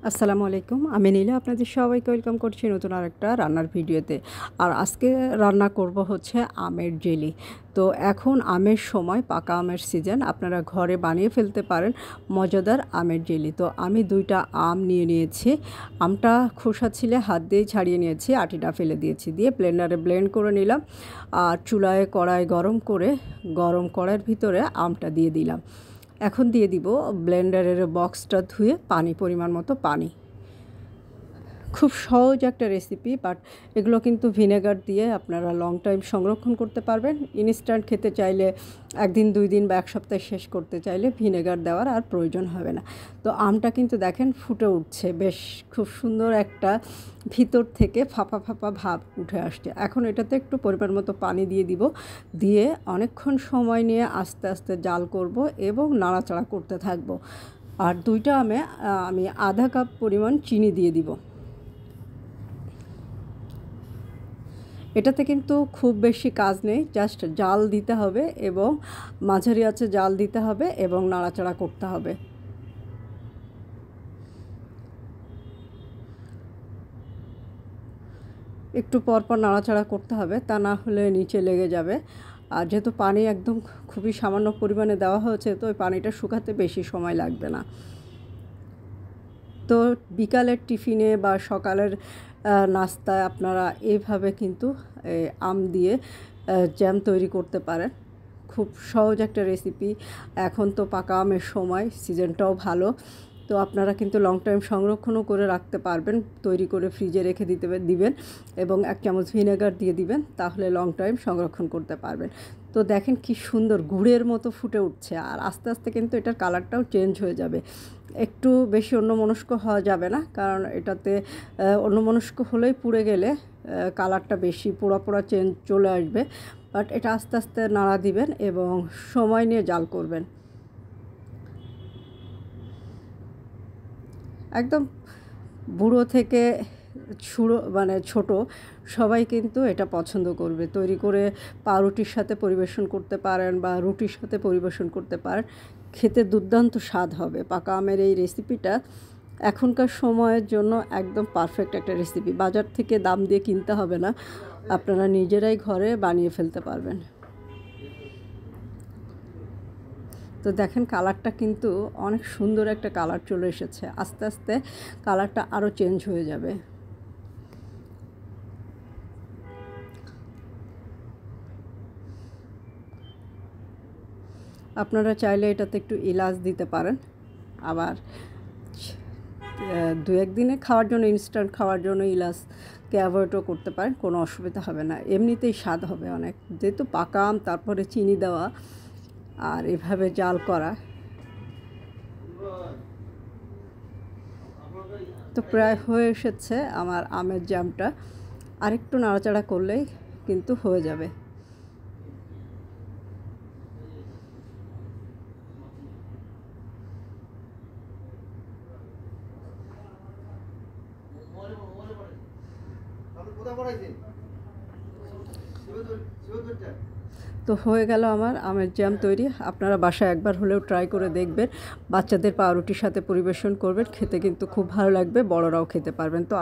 আসসালামু আলাইকুম। আমি নীলা আপনাদের সবাইকে ওয়েলকাম করছি নতুন আরেকটা রান্নার ভিডিওতে। আর আজকে রান্না করব হচ্ছে আমের জেলি। তো এখন আমের সময়, পাকা আমের সিজন, আপনারা ঘরে বানিয়ে ফেলতে পারেন মজাদার আমের জেলি। তো আমি 2টা আম নিয়ে নিয়েছি। আমটা খোসা ছিলে হাত দিয়ে ছাড়িয়ে নিয়েছি, আটিটা ফেলে দিয়েছি, দিয়ে ব্লেন্ডারে ব্লেন্ড করে নিলাম। আর চুলায় কড়াই গরম করে গরম কড়াইয়ের ভিতরে আমটা দিয়ে দিলাম। এখন দিয়ে দিব ব্লেন্ডারের বক্সটা ধুয়ে পানি, পরিমাণ মতো পানি। খুব সহজ একটা রেসিপি, বাট এগুলো কিন্তু ভিনেগার দিয়ে আপনারা লং টাইম সংরক্ষণ করতে পারবেন। ইনস্ট্যান্ট খেতে চাইলে 1 দিন 2 দিন বা 1 সপ্তাহে শেষ করতে চাইলে ভিনেগার দেওয়ার আর প্রয়োজন হবে না। তো আমটা কিন্তু দেখেন ফুটে উঠছে, বেশ খুব সুন্দর একটা ভিতর থেকে ফাঁপা ফাঁপা ভাব উঠে আসছে। এখন এটাতে একটু পরিমাণ মতো পানি দিয়ে দিব, দিয়ে অনেকক্ষণ সময় নিয়ে আস্তে আস্তে জাল করব এবং নাড়াচাড়া করতে থাকবো। আর 2টা আমে আমি আধা কাপ পরিমাণ চিনি দিয়ে দিব। এটাতে কিন্তু খুব বেশি কাজ নেই, জাস্ট জাল দিতে হবে এবং মাঝারি আঁচে জাল দিতে হবে এবং নাড়াচাড়া করতে হবে। একটু পরপর নাড়াচাড়া করতে হবে, তা না হলে নিচে লেগে যাবে। আর যেহেতু পানি একদম খুবই সামান্য পরিমাণে দেওয়া হয়েছে, তো ওই পানিটা শুকাতে বেশি সময় লাগবে না। তো বিকালের টিফিনে বা সকালের নাস্তায় আপনারা এইভাবে কিন্তু আম দিয়ে জ্যাম তৈরি করতে পারেন। খুব সহজ একটা রেসিপি। এখন তো পাকা আমের সময়, সিজনটাও ভালো। তো আপনারা কিন্তু লং টাইম সংরক্ষণও করে রাখতে পারবেন, তৈরি করে ফ্রিজে রেখে দিবেন এবং 1 চামচ ভিনেগার দিয়ে দিবেন, তাহলে লং টাইম সংরক্ষণ করতে পারবেন। তো দেখেন কি সুন্দর গুড়ের মতো ফুটে উঠছে, আর আস্তে আস্তে কিন্তু এটার কালারটাও চেঞ্জ হয়ে যাবে। একটু বেশি অন্যমনস্ক হওয়া যাবে না, কারণ এটাতে অন্যমনস্ক হলেই পুড়ে গেলে কালারটা বেশি পোড়া পোড়া চলে আসবে। বাট এটা আস্তে আস্তে নাড়া দিবেন এবং সময় নিয়ে জাল করবেন। একদম বুড়ো থেকে ছোট সবাই কিন্তু এটা পছন্দ করবে। তৈরি করে পাউরুটির সাথে পরিবেশন করতে পারেন বা রুটির সাথে পরিবেশন করতে পারেন, খেতে দুর্দান্ত স্বাদ হবে। পাকা আমের এই রেসিপিটা এখনকার সময়ের জন্য একদম পারফেক্ট একটা রেসিপি। বাজার থেকে দাম দিয়ে কিনতে হবে না, আপনারা নিজেরাই ঘরে বানিয়ে ফেলতে পারবেন। তো দেখেন কালারটা কিন্তু অনেক সুন্দর একটা কালার চলে এসেছে, আস্তে আস্তে কালারটা আরও চেঞ্জ হয়ে যাবে। আপনারা চাইলে এটাতে একটু এলাচ দিতে পারেন। আবার 2-1 দিনে খাওয়ার জন্য, ইনস্ট্যান্ট খাওয়ার জন্য এলাচকে অ্যাভয়েডও করতে পারেন, কোনো অসুবিধা হবে না। এমনিতেই স্বাদ হবে অনেক, যেহেতু পাকা আম, তারপরে চিনি দেওয়া আর এভাবে জাল করা। তো প্রায় হয়ে এসেছে আমার আমের জ্যামটা, আরেকটু নাড়াচাড়া করলেই কিন্তু হয়ে যাবে। তো হয়ে গেল আমার আমের জ্যাম তৈরি। আপনারা বাসায় একবার হলেও ট্রাই করে দেখবেন, বাচ্চাদের পাউরুটির সাথে পরিবেশন করবেন, খেতে কিন্তু খুব ভালো লাগবে, বড়রাও খেতে পারবেন। তো